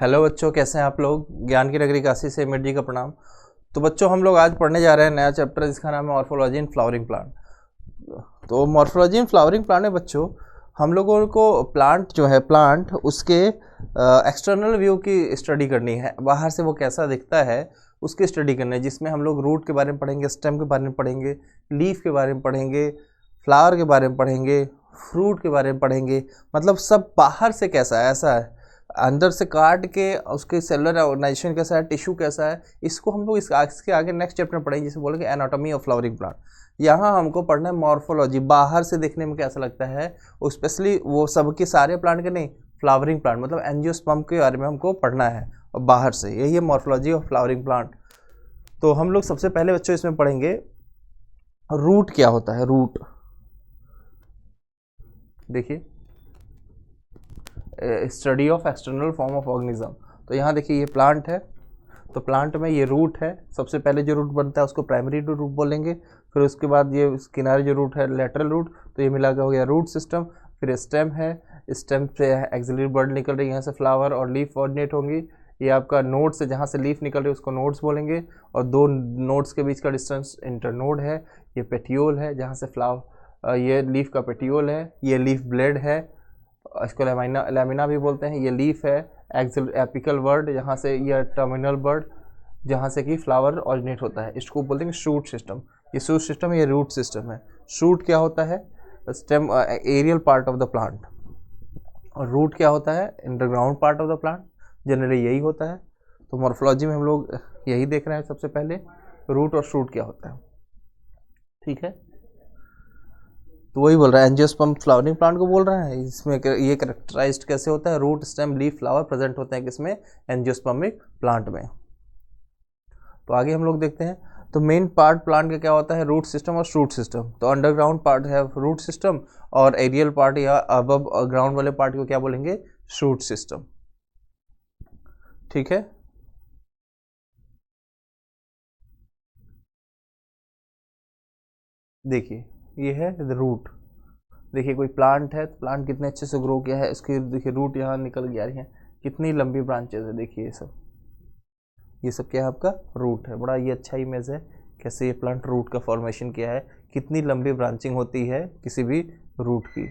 Hello बच्चों, कैसे हैं आप लोग। ज्ञान की नगरी काशी से अमित जी का प्रणाम। तो बच्चों, हम लोग आज पढ़ने जा रहे हैं नया चैप्टर जिसका नाम है मॉर्फोलॉजी इन फ्लावरिंग प्लांट। तो मॉर्फोलॉजी इन फ्लावरिंग प्लांट में बच्चों हम लोगों को प्लांट जो है प्लांट उसके एक्सटर्नल व्यू की स्टडी करनी है। बाहर से वो कैसा दिखता है उसकी स्टडी करनी है, जिसमें हम लोग रूट के बारे में पढ़ेंगे, स्टेम के बारे में पढ़ेंगे, लीफ के बारे में पढ़ेंगे, फ्लावर के बारे में पढ़ेंगे, फ्रूट के बारे में पढ़ेंगे। मतलब सब बाहर से कैसा है, ऐसा है, अंदर से काट के उसके सेलुलर ऑर्गेनाइजेशन कैसा है, टिश्यू कैसा है, इसको हम लोग इसके आगे नेक्स्ट चैप्टर में पढ़ेंगे, जिसे बोलेंगे एनाटॉमी ऑफ फ्लावरिंग प्लांट। यहाँ हमको पढ़ना है मॉर्फोलॉजी, बाहर से देखने में कैसा लगता है, स्पेशली वो सबके सारे प्लांट के नहीं, फ्लावरिंग प्लांट मतलब एंजियोस्पर्म के बारे में हमको पढ़ना है और बाहर से, यही है मॉर्फोलॉजी ऑफ फ्लावरिंग प्लांट। तो हम लोग सबसे पहले बच्चों इसमें पढ़ेंगे रूट क्या होता है। रूट देखिए, study of external form of organism. तो यहाँ देखिए ये प्लांट है, तो प्लांट में ये रूट है। सबसे पहले जो रूट बनता है उसको प्राइमरी रूट बोलेंगे, फिर उसके बाद ये किनारे जो रूट है लेटरल रूट, तो ये मिला के हो गया रूट सिस्टम। फिर स्टेम है, स्टेम से एक्सिलरी बर्ड निकल रही है, यहाँ से फ्लावर और लीफ ऑर्डिनेट होंगी। ये आपका नोड से जहाँ से लीफ निकल रही है उसको नोड्स बोलेंगे, और दो नोड्स के बीच का डिस्टेंस इंटरनोड है। ये पेटियोल है जहाँ से फ्लावर, ये लीफ का पेटियोल है, ये लीफ ब्लेड है, इसको लैमिना भी बोलते हैं। ये लीफ है, एक्सिल एपिकल वर्ड यहाँ से, ये टर्मिनल वर्ड जहाँ से कि फ्लावर ऑरिजिनेट होता है, इसको बोलते हैं शूट सिस्टम। ये शूट सिस्टम है, ये रूट सिस्टम है। शूट क्या होता है, stem aerial part of the plant, और रूट क्या होता है, underground part of the plant. Generally यही होता है। तो मॉर्फोलॉजी में हम लोग यही देख रहे हैं सबसे पहले, रूट और शूट क्या होता है। ठीक है, तो वही बोल रहा है, एंजियोस्पर्म फ्लावरिंग प्लांट को बोल रहा है। इसमें ये कैरेक्टराइज्ड कैसे होता है, root stem leaf flower present होते हैं किसमें, एंजियोस्पर्मिक प्लांट में। तो आगे हम लोग देखते हैं, तो मेन पार्ट प्लांट का क्या होता है, रूट सिस्टम और शूट सिस्टम। तो अंडरग्राउंड पार्ट है रूट सिस्टम, और एरियल पार्ट या अबव ग्राउंड वाले पार्ट को क्या बोलेंगे, शूट सिस्टम। ठीक है, देखिए ये है रूट। देखिए कोई प्लांट है, तो प्लांट कितने अच्छे से ग्रो किया है, इसकी देखिए रूट यहाँ निकल के आ रही है, कितनी लंबी ब्रांचेज है। देखिए ये सब क्या है, आपका रूट है। बड़ा ये अच्छा इमेज है कैसे ये प्लांट रूट का फॉर्मेशन किया है, कितनी लंबी ब्रांचिंग होती है किसी भी रूट की,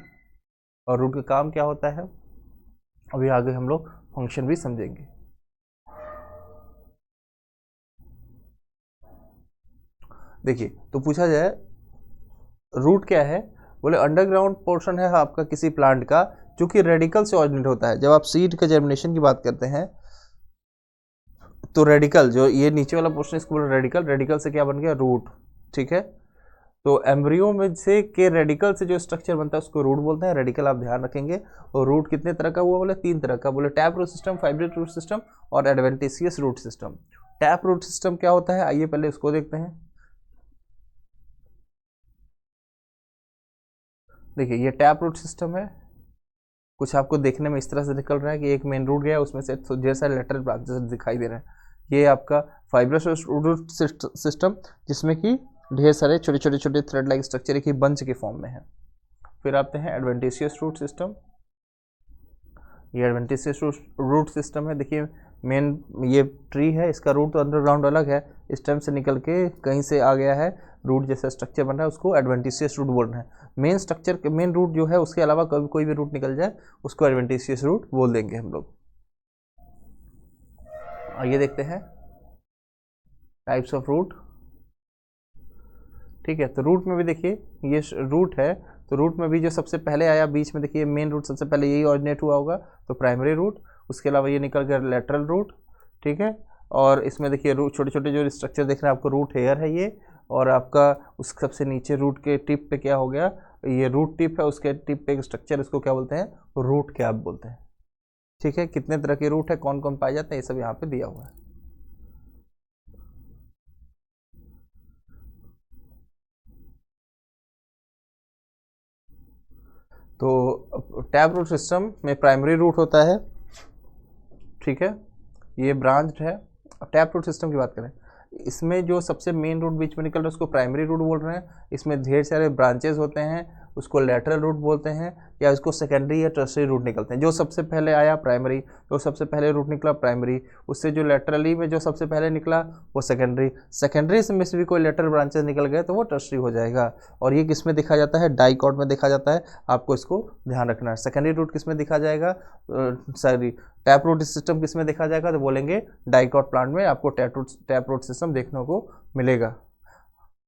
और रूट का काम क्या होता है अभी आगे हम लोग फंक्शन भी समझेंगे। देखिए, तो पूछा जाए रूट क्या है, बोले अंडरग्राउंड पोर्शन है आपका किसी प्लांट का जो कि रेडिकल से ऑरिजिनेट होता है। जब आप सीड का जर्मिनेशन की बात करते हैं तो रेडिकल, जो ये नीचे वाला पोर्शन इसको बोले रेडिकल, रेडिकल से क्या बन गया, रूट। ठीक है, तो एम्ब्रियो में से के रेडिकल से जो स्ट्रक्चर बनता है उसको रूट बोलते हैं। रेडिकल आप ध्यान रखेंगे। और रूट कितने तरह का हुआ, बोले 3 तरह का, बोले tap root system, fibrous root system और adventitious root system. Tap root system क्या होता है, आइए पहले उसको देखते हैं। देखिए ये टैप रूट सिस्टम है, कुछ आपको देखने में इस तरह से निकल रहा है कि एक मेन रूट गया, उसमें से ढेर सारे लेटरल ब्रांचेस दिखाई दे रहे हैं। ये आपका फाइब्रस रूट सिस्टम, जिसमें कि ढेर सारे छोटे छोटे छोटे थ्रेड लाइक स्ट्रक्चर एक ही बंच के फॉर्म में है। फिर आते हैं एडवेंटिशियस रूट सिस्टम। ये एडवेंटिशियस रूट सिस्टम है। देखिए मेन ये ट्री है, इसका रूट तो अंडरग्राउंड अलग है, स्टेम से निकल के कहीं से आ गया है, रूट जैसा स्ट्रक्चर बन रहा है, उसको एडवेंटिशियस रूट बोल रहे हैं। मेन स्ट्रक्चर मेन रूट जो है उसके अलावा कभी कोई भी रूट निकल जाए उसको एडवेंटिशियस रूट बोल देंगे हम लोग। आइए देखते हैं टाइप्स ऑफ रूट। ठीक है, तो रूट में भी देखिए ये रूट है, तो रूट में भी जो सबसे पहले आया बीच में, देखिए मेन रूट सबसे पहले यही ऑरिजिनेट हुआ होगा, तो प्राइमरी रूट। उसके अलावा ये निकल गया लेटरल रूट। ठीक है, और इसमें देखिए रूट छोटे छोटे जो स्ट्रक्चर देख रहे हैं आपको, रूट हेयर है ये, और आपका उस सबसे नीचे रूट के टिप पे क्या हो गया, ये रूट टिप है, उसके टिप पे एक स्ट्रक्चर, इसको क्या बोलते हैं, रूट कैप बोलते हैं। ठीक है, कितने तरह के रूट है, कौन कौन पाए जाते हैं, ये सब यहाँ पे दिया हुआ है। तो टैप रूट सिस्टम में प्राइमरी रूट होता है। ठीक है, ये ब्रांच्ड है। अब टैप रूट सिस्टम की बात करें, इसमें जो सबसे मेन रूट बीच में निकल रहा है उसको प्राइमरी रूट बोल रहे हैं। इसमें ढेर सारे ब्रांचेस होते हैं, उसको लेटरल रूट बोलते हैं, या इसको सेकेंडरी या टर्शरी रूट निकलते हैं। जो सबसे पहले आया प्राइमरी, तो सबसे पहले रूट निकला प्राइमरी, उससे जो लेटरली में जो सबसे पहले निकला वो सेकेंडरी, सेकेंडरी से में से भी कोई लेटरल ब्रांचेस निकल गए तो वो टर्शरी हो जाएगा। और ये किस में देखा जाता है? डाइकॉट में देखा जाता है, आपको इसको ध्यान रखना है। सेकेंडरी रूट किस में देखा जाएगा? सॉरी, टैप रूट सिस्टम किस में देखा जाएगा? तो बोलेंगे डाइकॉट प्लांट में आपको टैप रूट सिस्टम देखने को मिलेगा।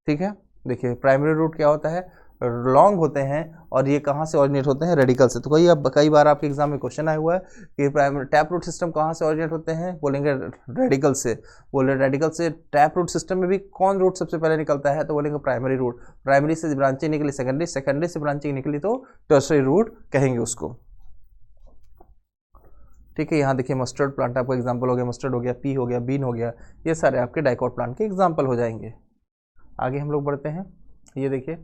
ठीक है, देखिए प्राइमरी रूट क्या होता है? लॉन्ग होते हैं और ये कहाँ से ऑरिजिनेट होते हैं? रेडिकल से। तो कई बार आपके एग्जाम में क्वेश्चन आया हुआ है कि प्राइमरी टैप रूट सिस्टम कहाँ से ऑरिजिनेट होते हैं? बोलेंगे रेडिकल से। बोले रेडिकल से टैप रूट सिस्टम में भी कौन रूट सबसे पहले निकलता है? तो बोलेंगे प्राइमरी रूट। प्राइमरी से ब्रांचिंग निकली सेकेंडरी, सेकेंडरी से ब्रांचिंग निकली तो टर्शरी रूट कहेंगे उसको। ठीक है, यहाँ देखिए मस्टर्ड प्लांट आपका एग्जाम्पल हो गया, मस्टर्ड हो गया, पी हो गया, बीन हो गया, ये सारे आपके डाइकॉट प्लांट के एग्जाम्पल हो जाएंगे। आगे हम लोग बढ़ते हैं। ये देखिए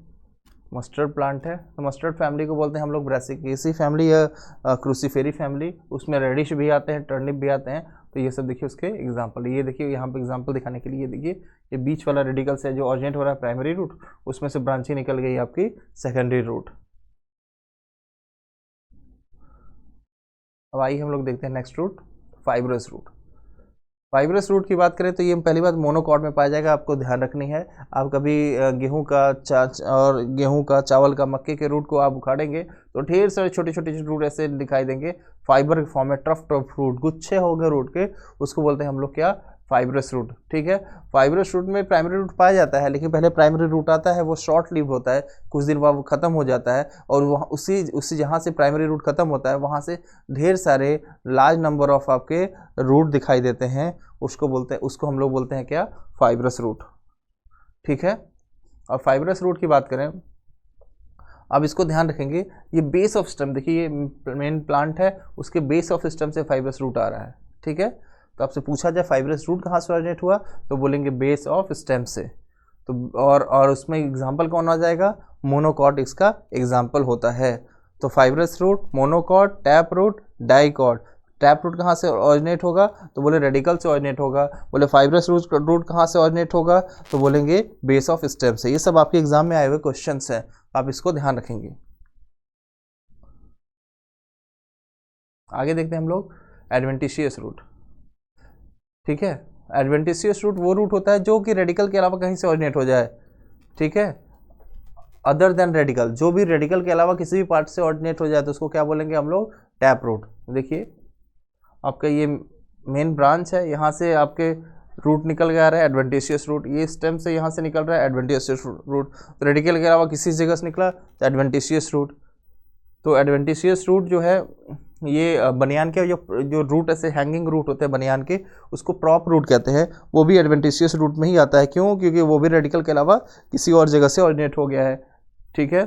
मस्टर्ड प्लांट है, तो मस्टर्ड फैमिली को बोलते हैं हम लोग ब्रासिकेसी फैमिली या क्रूसीफेरी फैमिली। उसमें रेडिश भी आते हैं, टर्निप भी आते हैं। तो ये सब देखिए उसके एग्जाम्पल। ये देखिए यहाँ पे एग्जाम्पल दिखाने के लिए देखिए ये बीच वाला रेडिकल से जो ऑरिजिनेट हो रहा है प्राइमरी रूट, उसमें से ब्रांचिंग निकल गई आपकी सेकेंडरी रूट। अब आइए हम लोग देखते हैं next root, fibrous root. Fibrous root की बात करें तो ये पहली बात मोनोकॉट में पाया जाएगा, आपको ध्यान रखनी है। आप कभी गेहूं का चावल का मक्के के रूट को आप उखाड़ेंगे तो ढेर सारे छोटे छोटे रूट ऐसे दिखाई देंगे, फाइबर के फॉर्म में टफ रूट, गुच्छे हो गए रूट के, उसको बोलते हैं हम लोग क्या? Fibrous root. ठीक है, फाइब्रस रूट में प्राइमरी रूट पाया जाता है, लेकिन पहले प्राइमरी रूट आता है वो शॉर्ट लिव होता है, कुछ दिन बाद वो खत्म हो जाता है, और वहाँ उसी जहाँ से प्राइमरी रूट खत्म होता है वहाँ से ढेर सारे लार्ज नंबर ऑफ आपके रूट दिखाई देते हैं, उसको हम लोग बोलते हैं क्या? Fibrous root. ठीक है, और फाइब्रस रूट की बात करें, अब इसको ध्यान रखेंगे, ये बेस ऑफ स्टेम, देखिए ये मेन प्लांट है, उसके बेस ऑफ स्टेम से फाइब्रस रूट आ रहा है। ठीक है, तो आपसे पूछा जाए फाइब्रस रूट कहाँ से ऑरिजिनेट हुआ, तो बोलेंगे बेस ऑफ स्टेम से। तो और उसमें एग्जाम्पल कौन आ जाएगा? मोनोकॉट इसका एग्जाम्पल होता है। तो fibrous root, monocot, tap root, dicot. Tap root कहाँ से ऑरिजिनेट होगा? तो बोले रेडिकल से ऑरिजिनेट होगा। बोले फाइब्रस रूट कहाँ से ऑरिजिनेट होगा? तो बोलेंगे बेस ऑफ स्टेम से। ये सब आपके एग्जाम में आए हुए क्वेश्चंस हैं, आप इसको ध्यान रखेंगे। आगे देखते हैं हम लोग एडवेंटिशियस रूट। ठीक है, एडवेंटिशियस रूट वो रूट होता है जो कि रेडिकल के अलावा कहीं से ऑरिजिनेट हो जाए। ठीक है, अदर देन रेडिकल, जो भी रेडिकल के अलावा किसी भी पार्ट से ऑरिजिनेट हो जाए तो उसको क्या बोलेंगे हम लोग? Tap root. देखिए आपका ये मेन ब्रांच है, यहाँ से आपके रूट निकल के आ रहा है एडवेंटिशियस रूट, ये स्टेम से यहाँ से निकल रहा है एडवेंटिशियस रूट, तो रेडिकल के अलावा किसी जगह से निकला तो एडवेंटिशियस रूट। तो एडवेंटिशियस रूट जो है ये बनियान के जो रूट ऐसे हैंगिंग रूट होते हैं बनियान के, उसको प्रॉप रूट कहते हैं, वो भी एडवेंटिशियस रूट में ही आता है। क्यों? क्योंकि वो भी रेडिकल के अलावा किसी और जगह से ऑरिजिनेट हो गया है। ठीक है,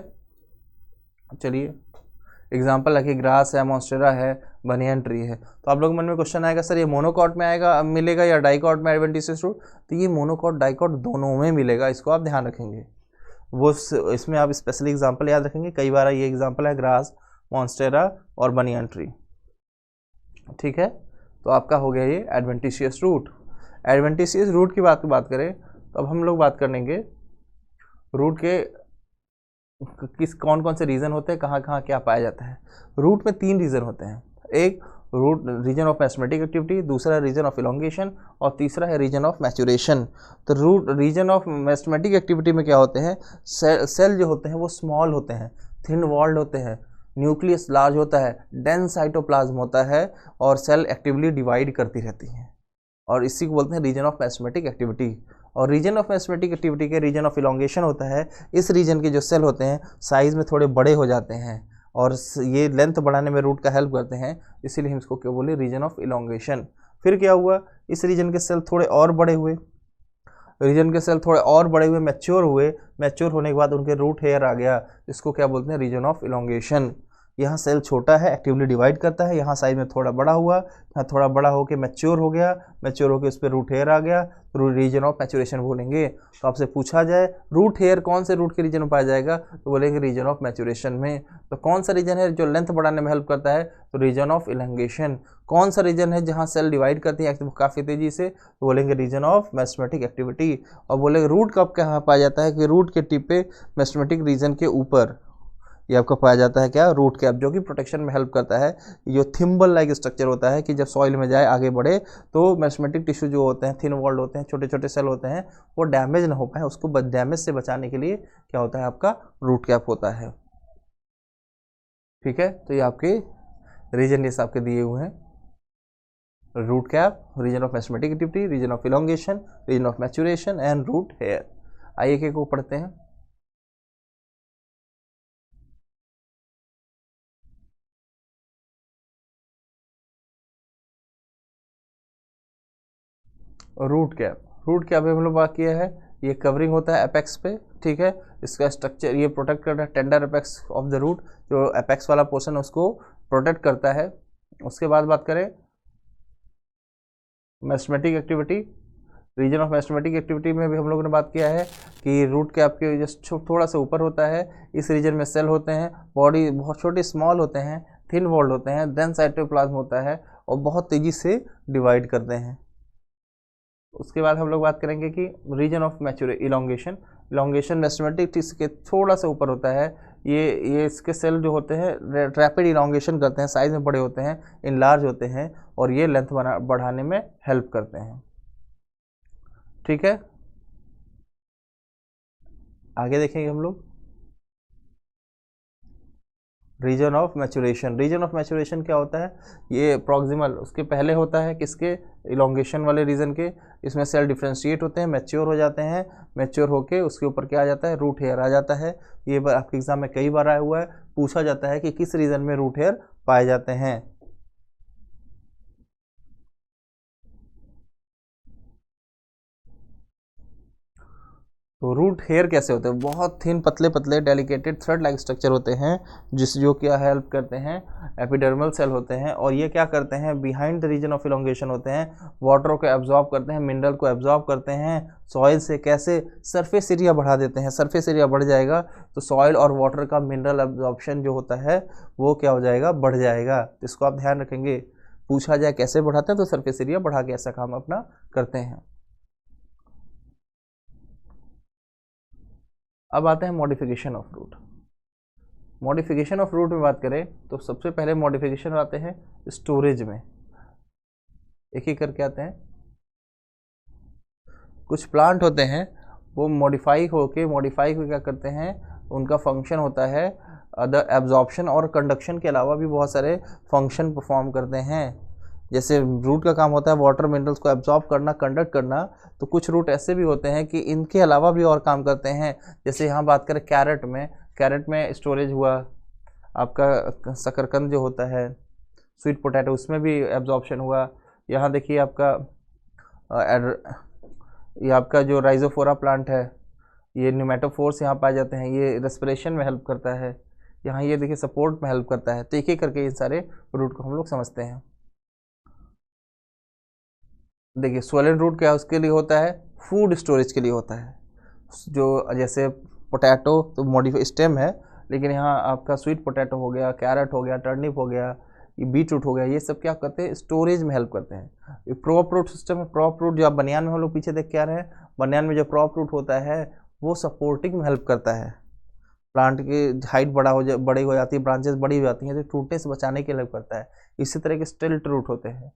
चलिए एग्जाम्पल है कि ग्रास है, मॉन्स्टेरा है, बनियन ट्री है। तो आप लोग मन में क्वेश्चन आएगा सर ये मोनोकॉट में आएगा मिलेगा या डाइकॉट में एडवेंटिशियस रूट? तो ये मोनोकॉट डाइकॉट दोनों में मिलेगा, इसको आप ध्यान रखेंगे। वो इसमें आप स्पेशली एग्जाम्पल याद रखेंगे, कई बार ये एग्जाम्पल है ग्रास, मॉन्स्टेरा और बनियन ट्री। ठीक है, तो आपका हो गया ये एडवेंटिशियस रूट। एडवेंटिशियस रूट की बात करें तो अब हम लोग बात करेंगे रूट के कौन कौन से रीजन होते हैं, कहाँ कहाँ क्या पाया जाता है। रूट में 3 रीजन होते हैं, एक root region of mathematic activity, दूसरा रीजन ऑफ इलोंगेशन और तीसरा है रीजन ऑफ मैचुरेशन। तो root region of mathematic activity में क्या होते हैं? सेल जो होते हैं वो स्मॉल होते हैं, थिन वॉल्ड होते हैं, न्यूक्लियस लार्ज होता है, डेंस साइटोप्लाज्म होता है और सेल एक्टिवली डिवाइड करती रहती हैं, और इसी को बोलते हैं रीजन ऑफ मैथमेटिक एक्टिविटी। और रीजन ऑफ मैथमेटिक एक्टिविटी के रीजन ऑफ इलोंगेशन होता है, इस रीजन के जो सेल होते हैं साइज में थोड़े बड़े हो जाते हैं और ये लेंथ बढ़ाने में रूट का हेल्प करते हैं, इसीलिए हम इसको क्या बोले? Region of elongation. फिर क्या हुआ? इस रीजन के सेल थोड़े और बड़े हुए, मैच्योर हुए, मैच्योर होने के बाद उनके रूट हेयर आ गया, इसको क्या बोलते हैं? Region of elongation. यहाँ सेल छोटा है, एक्टिवली डिवाइड करता है, यहाँ साइज में थोड़ा बड़ा हुआ, यहाँ थोड़ा बड़ा होकर मैच्योर हो गया, मैच्योर होकर उस पर रूट हेयर आ गया, तो रीजन ऑफ मैचुरेशन बोलेंगे। तो आपसे पूछा जाए रूट हेयर कौन से रूट के रीजन में पाया जाएगा, तो बोलेंगे रीजन ऑफ मैचुरेशन में। तो कौन सा रीजन है जो लेंथ बढ़ाने में हेल्प करता है? तो रीजन ऑफ इलोंगेशन। कौन सा रीजन है जहाँ सेल डिवाइड करती है काफ़ी तेजी से, तो बोलेंगे रीजन ऑफ मैथमेटिक एक्टिविटी। और बोलेंगे रूट कब कहाँ पाया जाता है? कि रूट के टिप पे मैथमेटिक रीजन के ऊपर, ये आपका पाया जाता है क्या, रूट कैप, जो कि प्रोटेक्शन में हेल्प करता है। जो थिम्बल लाइक स्ट्रक्चर होता है कि जब सॉइल में जाए आगे बढ़े तो मेरिस्टेमेटिक टिश्यू जो होते हैं, थिन वॉल्ड होते हैं, छोटे छोटे सेल होते हैं, वो डैमेज ना हो पाए, उसको डैमेज से बचाने के लिए क्या होता है, आपका रूट कैप होता है। ठीक है, तो ये आपके रीजन ये आपके दिए हुए हैं, root cap, region of meristematic activity, region of elongation, region of maturation and root hair. आइए एक को पढ़ते हैं। रूट कैप हम लोग बात किया है, ये कवरिंग होता है एपेक्स पे। ठीक है, इसका स्ट्रक्चर ये प्रोटेक्ट करता है tender apex of the root, जो एपेक्स वाला पोर्शन उसको प्रोटेक्ट करता है। उसके बाद बात करें meristematic activity, region of meristematic activity में भी हम लोगों ने बात किया है कि रूट कैप के जस्ट थोड़ा सा ऊपर होता है, इस रीजन में सेल होते हैं, बॉडी बहुत छोटे स्मॉल होते हैं, थिन वॉल्ड होते हैं, देन साइटोप्लाज्म होता है और बहुत तेजी से डिवाइड करते हैं। उसके बाद हम लोग बात करेंगे कि region of elongation meristematic tissue के थोड़ा सा ऊपर होता है। ये इसके सेल जो होते हैं रैपिड इलोंगेशन करते हैं, साइज में बड़े होते हैं, इनलार्ज होते हैं और ये लेंथ बढ़ाने में हेल्प करते हैं। ठीक है, आगे देखेंगे हम लोग रीजन ऑफ मैचुरेशन क्या होता है, ये प्रॉक्सिमल उसके पहले होता है, किसके, इलोंगेशन वाले रीजन के। इसमें सेल डिफ्रेंशिएट होते हैं, मैच्योर हो जाते हैं, मैच्योर होके उसके ऊपर क्या आ जाता है, रूट हेयर आ जाता है। ये आपके एग्जाम में कई बार आया हुआ है, पूछा जाता है कि किस रीजन में रूट हेयर पाए जाते हैं। तो रूट हेयर कैसे होते हैं, बहुत थिन पतले पतले डेलिकेटेड थ्रेड लाइक स्ट्रक्चर होते हैं, जो क्या हेल्प करते हैं, एपिडर्मल सेल होते हैं, और ये क्या करते हैं, behind the region of elongation होते हैं, वाटर को एब्जॉर्ब करते हैं, मिनरल को एब्जॉर्ब करते हैं सॉइल से। कैसे, सरफेस एरिया बढ़ा देते हैं, सरफेस एरिया बढ़ जाएगा तो सॉइल और वाटर का मिनरल एब्जॉर्प्शन जो होता है वो क्या हो जाएगा, बढ़ जाएगा। तो इसको आप ध्यान रखेंगे, पूछा जाए कैसे बढ़ाते हैं तो सरफेस एरिया बढ़ा के ऐसा काम अपना करते हैं। अब आते हैं modification of root. Modification of root में बात करें तो सबसे पहले मॉडिफिकेशन आते हैं स्टोरेज में, एक एक करके आते हैं। कुछ प्लांट होते हैं वो मॉडिफाई को क्या करते हैं, उनका फंक्शन होता है अदर एब्जॉर्प्शन और कंडक्शन के अलावा भी बहुत सारे फंक्शन परफॉर्म करते हैं। जैसे रूट का काम होता है वाटर मिनरल्स को एब्जॉर्ब करना, कंडक्ट करना, तो कुछ रूट ऐसे भी होते हैं कि इनके अलावा भी और काम करते हैं। जैसे यहाँ बात करें कैरेट में स्टोरेज हुआ, आपका शकरकंद जो होता है, स्वीट पोटैटो, उसमें भी एब्जॉर्प्शन हुआ। यहाँ देखिए आपका ये आपका जो राइजोफोरा प्लांट है, ये न्यूमेटोफोर्स यहाँ पाए जाते हैं, ये रेस्पिरेशन में हेल्प करता है। यहाँ ये देखिए सपोर्ट में हेल्प करता है। तो एक एक करके इन सारे रूट को हम लोग समझते हैं। देखिए स्वोलन रूट क्या उसके लिए होता है, फूड स्टोरेज के लिए होता है। जो जैसे पोटैटो तो मॉडिफाई स्टेम है, लेकिन यहाँ आपका स्वीट पोटैटो हो गया, कैरेट हो गया, टर्निप हो गया, ये बीट रूट हो गया, ये सब क्या करते हैं, स्टोरेज में हेल्प करते हैं। ये क्रॉप रूट सिस्टम है, क्रॉप रूट जो आप बनियान में हम लोग पीछे देख के आ रहे हैं, बनियान में जो क्रॉप रूट होता है वो सपोर्टिंग में हेल्प करता है। प्लांट की हाइट बड़ी हो जाती है, ब्रांचेस बड़ी हो जाती हैं तो टूटने से बचाने के लिए हेल्प करता है। इसी तरह के स्टिल्ट रूट होते हैं।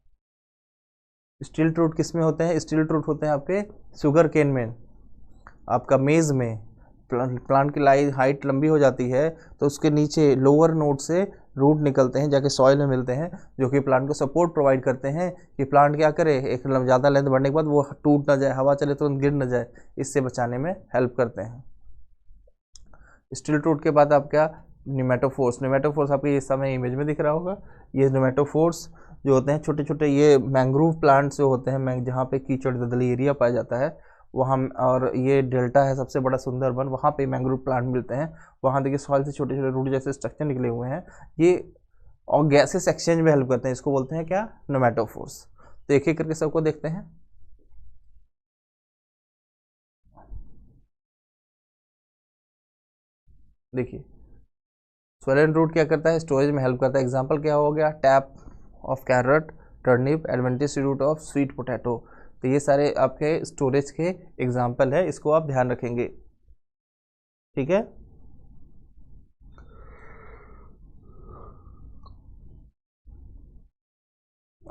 स्टिल्ट रूट किस में होते हैं, स्टिल्ट रूट होते हैं आपके शुगर केन में, आपका मेज़ में। प्लांट की हाइट लंबी हो जाती है तो उसके नीचे लोअर नोड से रूट निकलते हैं, जाके सॉइल में मिलते हैं, जो कि प्लांट को सपोर्ट प्रोवाइड करते हैं कि प्लांट क्या करे, एक ज़्यादा लेंथ बढ़ने के बाद वो टूट ना जाए, हवा चले तो गिर ना जाए, इससे बचाने में हेल्प करते हैं। स्टिल्ट रूट के बाद आप क्या, न्यूमेटोफोर्स आपके इस समय इमेज में दिख रहा होगा। ये न्यूमेटोफोर्स जो होते हैं छोटे छोटे, ये मैंग्रोव प्लांट्स जो होते हैं, जहाँ पे कीचड़ दलदली एरिया पाया जाता है वहाँ, और ये डेल्टा है सबसे बड़ा सुंदरबन, वहाँ पे मैंग्रोव प्लांट मिलते हैं। वहाँ देखिए सॉइल से छोटे छोटे रूट जैसे स्ट्रक्चर निकले हुए हैं, ये और गैसेस एक्सचेंज में हेल्प करते हैं, इसको बोलते हैं क्या, न्यूमेटोफोर्स। तो एक एक करके सबको देखते हैं। देखिए स्वोलन रूट क्या करता है, स्टोरेज में हेल्प करता है। एग्जांपल क्या हो गया, tap of carrot, turnip, adventitious root of sweet potato. तो ये सारे आपके स्टोरेज के एग्जांपल है, इसको आप ध्यान रखेंगे। ठीक है,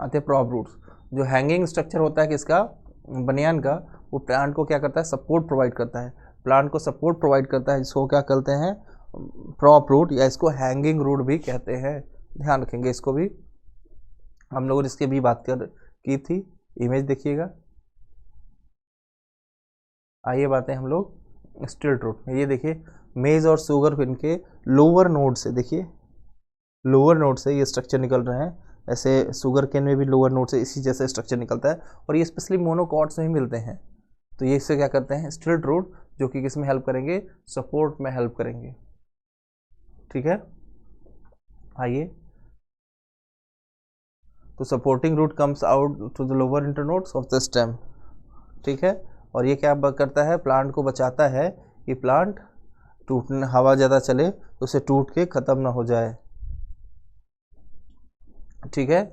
आते हैं प्रॉप रूट्स। जो हैंगिंग स्ट्रक्चर होता है किसका, बनियान का, वो प्लांट को क्या करता है, सपोर्ट प्रोवाइड करता है, प्लांट को सपोर्ट प्रोवाइड करता है, जिसको क्या कहते हैं, प्रॉप रूट, या इसको हैंगिंग रूट भी कहते हैं। ध्यान रखेंगे इसको भी, हम लोगों ने इसकी भी बात की थी। इमेज देखिएगा। आइए बातें हम लोग स्टिल्ट रूट में। ये देखिए मेज और शुगर इनके लोअर नोड से, देखिए लोअर नोड से ये स्ट्रक्चर निकल रहे हैं। ऐसे शुगर केन में भी लोअर नोड से इसी जैसे स्ट्रक्चर निकलता है, और ये स्पेशली मोनोकॉट्स में ही मिलते हैं। तो ये इससे क्या करते हैं, स्टिल्ट रूट, जो कि किस में हेल्प करेंगे, सपोर्ट में हेल्प करेंगे। ठीक है, आइए। तो supporting root comes out to the lower internodes of the stem. ठीक है, और ये क्या करता है, प्लांट को बचाता है कि प्लांट टूटने, हवा ज़्यादा चले तो उसे टूट के ख़त्म ना हो जाए। ठीक है,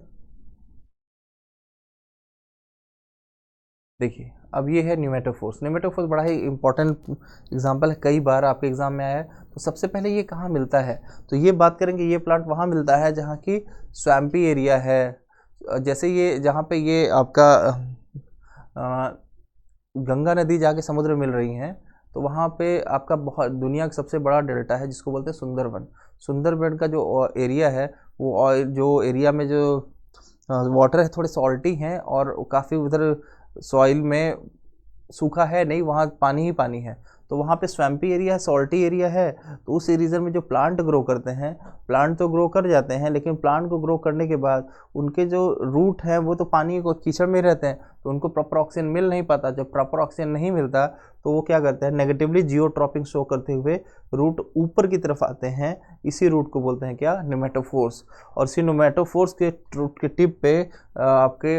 देखिए अब ये है न्यूमेटोफोर्स। न्यूमेटोफोर्स बड़ा ही इंपॉर्टेंट एग्जांपल है, कई बार आपके एग्जाम में आया है। तो सबसे पहले ये कहाँ मिलता है, तो ये बात करेंगे, ये प्लांट वहाँ मिलता है जहाँ की स्वैम्पी एरिया है। जैसे ये जहाँ पे ये आपका गंगा नदी जाके समुद्र मिल रही हैं, तो वहाँ पे आपका बहुत दुनिया का सबसे बड़ा डेल्टा है जिसको बोलते हैं सुंदरबन। सुंदरबन का जो एरिया है, वो जो एरिया में जो वाटर है थोड़े सॉल्टी हैं, और काफ़ी उधर सॉइल में सूखा है नहीं, वहाँ पानी ही पानी है। तो वहाँ पे स्वैम्पी एरिया है, सॉल्टी एरिया है। तो उस रीजन में जो प्लांट ग्रो करते हैं, प्लांट तो ग्रो कर जाते हैं, लेकिन प्लांट को ग्रो करने के बाद उनके जो रूट हैं वो तो पानी को कीचड़ में रहते हैं, तो उनको प्रॉपर ऑक्सीजन मिल नहीं पाता। जब प्रॉपर ऑक्सीजन नहीं मिलता तो वो क्या करते हैं, नेगेटिवली जियोट्रॉपिंग शो करते हुए रूट ऊपर की तरफ आते हैं। इसी रूट को बोलते हैं क्या, न्यूमेटोफोर्स। और इसी न्यूमेटोफोर्स के रूट के टिप पे आपके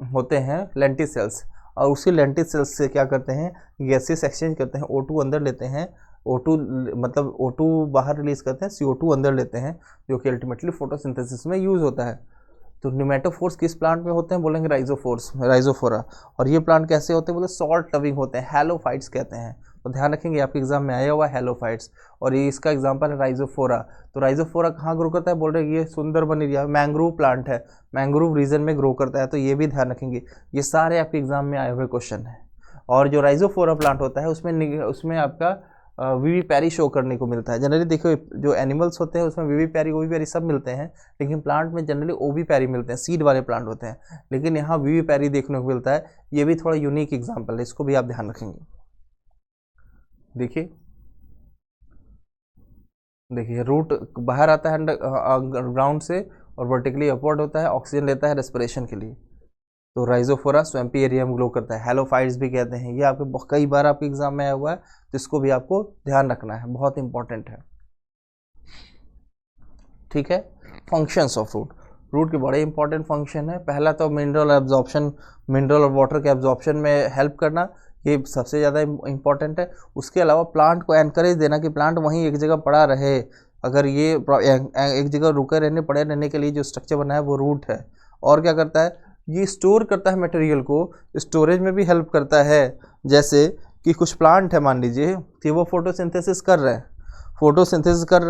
होते हैं लेंटिसेल्स, और उसी लेंटिसेल्स से क्या करते हैं, गैसेस एक्सचेंज करते हैं, O2 अंदर लेते हैं, O2 मतलब O2 बाहर रिलीज करते हैं, CO2 अंदर लेते हैं, जो कि अल्टीमेटली फोटोसिंथेसिस में यूज होता है। तो न्यूमेटोफोर्स किस प्लांट में होते हैं, बोलेंगे राइजोफोरा। और ये प्लांट कैसे होते हैं, बोले सॉल्ट लविंग होते हैं, हैलोफाइट्स कहते हैं। तो ध्यान रखेंगे, आपके एग्जाम में आया हुआ हैलोफाइट्स, और ये इसका एग्जांपल है राइजोफोरा। तो राइजोफोरा कहाँ ग्रो करता है, बोल रहे ये सुंदरबन एरिया, मैंग्रोव प्लांट है, मैंग्रोव रीजन में ग्रो करता है। तो ये भी ध्यान रखेंगे, ये सारे आपके एग्जाम में आए हुए क्वेश्चन हैं। और जो राइजोफोरा प्लांट होता है उसमें आपका वीवी पैरी शो करने को मिलता है। जनरली देखो, जो एनिमल्स होते हैं उसमें वीवी पैरी सब मिलते हैं, लेकिन प्लांट में जनरली ओवी पैरी मिलते हैं, सीड वाले प्लांट होते हैं, लेकिन यहाँ वीवी पैरी देखने को मिलता है। ये भी थोड़ा यूनिक एग्जाम्पल है, इसको भी आप ध्यान रखेंगे। देखिए रूट बाहर आता है ग्राउंड से, और वर्टिकली अपवर्ड होता है, ऑक्सीजन लेता है रेस्पिरेशन के लिए। तो राइजोफोरा स्वैम्पी एरिया में ग्रो करता है, हैलोफाइट्स भी कहते हैं। ये आपके कई बार आपके एग्जाम में आया हुआ है, तो इसको भी आपको ध्यान रखना है, बहुत इंपॉर्टेंट है। ठीक है, फंक्शंस ऑफ रूट के बड़े इंपॉर्टेंट फंक्शन है। पहला तो मिनरल एब्जॉर्प्शन, मिनरल और वाटर के एब्जॉर्प्शन में हेल्प करना, ये सबसे ज़्यादा इंपॉर्टेंट है। उसके अलावा प्लांट को एनकरेज देना कि प्लांट वहीं एक जगह पड़ा रहे। अगर ये एक जगह रुके रहने, पड़े रहने के लिए जो स्ट्रक्चर बना है वो रूट है। और क्या करता है, ये स्टोर करता है मटेरियल को, स्टोरेज में भी हेल्प करता है। जैसे कि कुछ प्लांट है, मान लीजिए कि वो फोटोसिंथेसिस कर रहे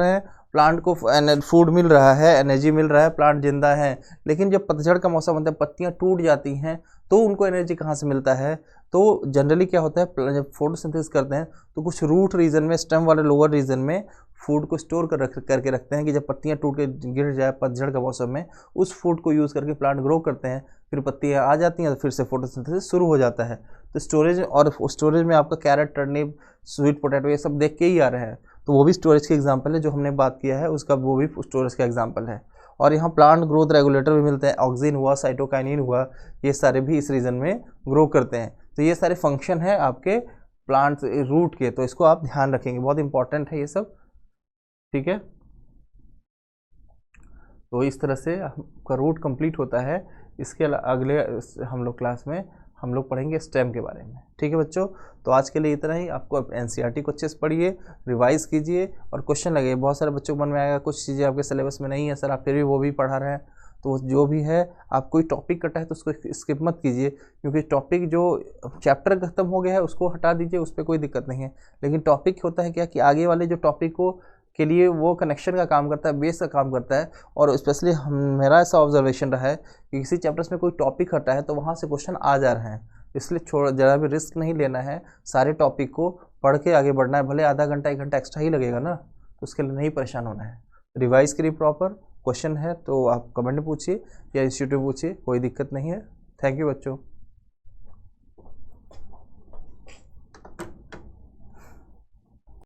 हैं, प्लांट को फूड मिल रहा है, एनर्जी मिल रहा है, प्लांट जिंदा है। लेकिन जब पतझड़ का मौसम होता है, पत्तियां टूट जाती हैं, तो उनको एनर्जी कहाँ से मिलता है, तो जनरली क्या होता है, जब फोटोसिंथेसिस करते हैं तो कुछ रूट रीजन में, स्टेम वाले लोअर रीजन में फूड को स्टोर करके रखते हैं, कि जब पत्तियां टूट के गिर जाए पतझड़ का मौसम में, उस फूड को यूज़ करके प्लांट ग्रो करते हैं। फिर पत्तियां आ जाती हैं तो फिर से फोटोसिंथेसिस शुरू हो जाता है। तो स्टोरेज में आपका कैरेट, टर्निप, स्वीट पोटैटो ये सब देख के ही आ रहे हैं, तो वो भी स्टोरेज के एग्जाम्पल है। जो हमने बात किया है उसका, वो भी स्टोरेज का एग्जाम्पल है। और यहाँ प्लांट ग्रोथ रेगुलेटर भी मिलते हैं, ऑक्सिन हुआ, साइटोकाइनिन हुआ, ये सारे भी इस रीजन में ग्रो करते हैं। तो ये सारे फंक्शन है आपके प्लांट रूट के, तो इसको आप ध्यान रखेंगे, बहुत इंपॉर्टेंट है ये सब। ठीक है, तो इस तरह से आपका रूट कंप्लीट होता है। इसके अगले हम लोग क्लास में हम लोग पढ़ेंगे स्टेम के बारे में। ठीक है बच्चों, तो आज के लिए इतना ही। आपको एनसीईआरटी को अच्छे से पढ़िए, रिवाइज कीजिए, और क्वेश्चन लगे। बहुत सारे बच्चों को मन में आएगा कुछ चीज़ें आपके सिलेबस में नहीं है सर, आप फिर भी वो भी पढ़ा रहे हैं। तो जो भी है, आप कोई टॉपिक कटा है तो उसको स्किप मत कीजिए, क्योंकि टॉपिक जो चैप्टर खत्म हो गया है उसको हटा दीजिए, उस पर कोई दिक्कत नहीं है। लेकिन टॉपिक होता है क्या, कि आगे वाले जो टॉपिक को के लिए वो कनेक्शन का काम करता है, बेस का काम करता है। और स्पेशली मेरा ऐसा ऑब्जर्वेशन रहा है कि किसी चैप्टर्स में कोई टॉपिक हटा है तो वहाँ से क्वेश्चन आ जा रहे हैं, इसलिए ज़रा भी रिस्क नहीं लेना है, सारे टॉपिक को पढ़ के आगे बढ़ना है। भले आधा घंटा 1 घंटा एक्स्ट्रा ही लगेगा ना, तो उसके लिए नहीं परेशान होना है। रिवाइज करिए प्रॉपर। क्वेश्चन है तो आप कमेंट में पूछिए या इंस्टीट्यूट में पूछिए, कोई दिक्कत नहीं है। थैंक यू बच्चों।